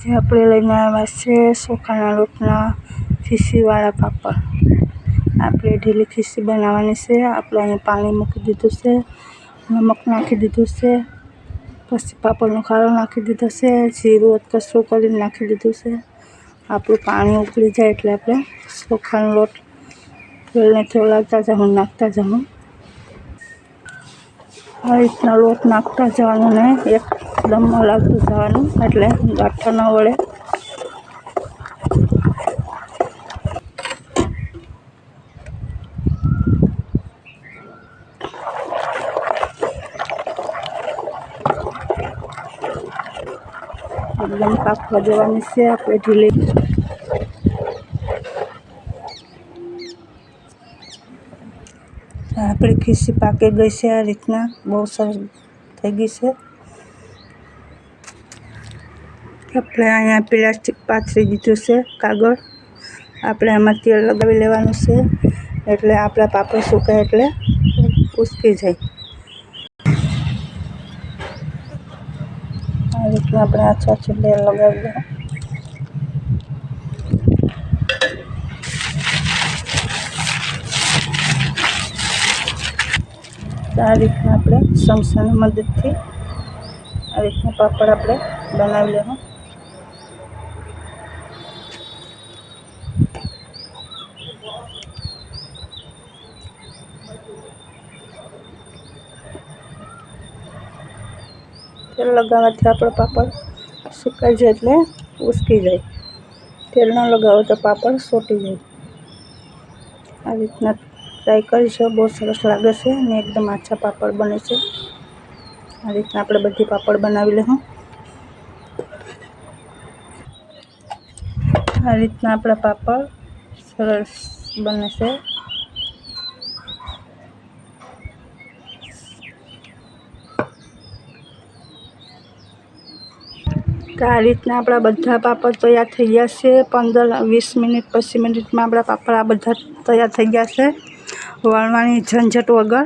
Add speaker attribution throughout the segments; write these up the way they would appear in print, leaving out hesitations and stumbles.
Speaker 1: આપણે લઈને આવ્યા છે ચોખાના લોટના ખીસીવાળા પાપડ। આપણે ઢીલી ખીસી બનાવવાની છે। આપણે અહીં પાણી મૂકી દીધું છે, નમક નાખી દીધું છે, પછી પાપડનો ખારો નાખી દીધો છે, જીરું કચરું કરીને નાખી દીધું છે। આપણું પાણી ઉકળી જાય એટલે આપણે ચોખાનો લોટ વેલને થોડાવતા જવું, નાખતા જવું। આ રીતના લોટ નાખતા જવાનું ને એકદમ હલાવતું જવાનું એટલે ગાંઠો ન વળે। એકદમ પાકવા દેવાની છે આપણે ઢીલી। આપણી ખીસી પાકી ગઈ છે। આ રીતના બહુ સરસ થઈ ગઈ છે। આપણે અહીંયા પ્લાસ્ટિક પાથરી દીધું છે કાગળ। આપણે આમાં તેલ લગાવી લેવાનું છે એટલે આપણા પાપડ સુકાય એટલે ઉસકી જાય। આ રીતના આપણે આછું તેલ લગાવી દઈએ। આ રીતના આપણે ચમચાની મદદથી આ રીતના પાપડ આપણે બનાવી લેવું। તેલ લગાવવાથી આપણો પાપડ સુકાઈ જાય એટલે ઉસકી જાય। તેલ ન લગાવો તો પાપડ ચોંટી જાય। આ રીતના ટ્રાય કરીશું, બહુ સરસ લાગે છે અને એકદમ આછા પાપડ બને છે। આ રીતના આપણે બધી પાપડ બનાવી લઈશું। આ રીતના આપણા પાપડ સરસ બને છે। તો આ રીતના આપણા બધા પાપડ તૈયાર થઈ ગયા છે। 15-20 મિનિટ 25 મિનિટમાં આપણા પાપડ આ બધા તૈયાર થઈ ગયા છે વળવાની ઝંઝટ વગર।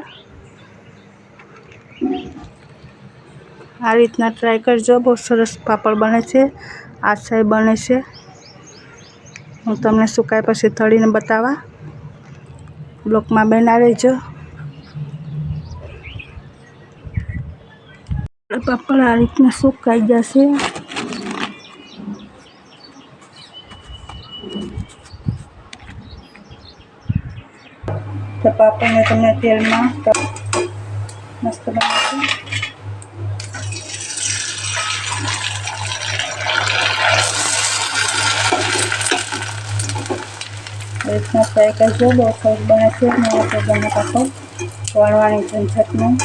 Speaker 1: આ રીતના ટ્રાય કરજો, બહુ સરસ પાપડ બને છે, આછા બને છે। હું તમને સુકાય પછી તળીને બતાવવા, બ્લોકમાં બના રહેજો। પાપડ આ રીતના સુકાઈ ગયા છે। તો પાપડને તમને તેલમાં મસ્ત બનાવશું। રીતના ટ્રાય કરજો, બહુ સરસ બને છે। નવા પ્રકારના પાપડ વળવાની ઝંઝટ નહીં।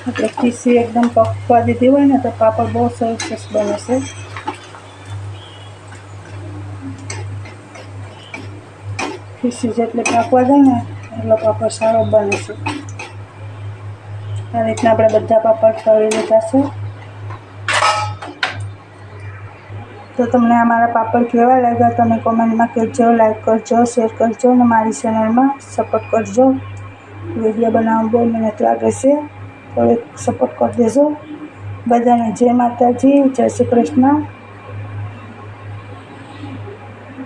Speaker 1: આપણે ખીસી એકદમ પકવા દીધી હોય ને તો પાપડ બહુ સરસ બને છે। ખીસી જેટલી પાકવા જાય ને એટલો પાપડ સારો બને છે। આ રીતના આપણે બધા પાપડ તળી લીધા છે। તો તમને અમારા પાપડ કેવા લાગ્યા તમે કોમેન્ટમાં કહેજો, લાઈક કરજો, શેર કરજો અને મારી ચેનલમાં સપોર્ટ કરજો। વિડીયો બનાવવા બહુ મહેનત લાગે છે, થોડીક સપોર્ટ કરી દેજો। બધાને જય માતાજી, જય શ્રી કૃષ્ણ।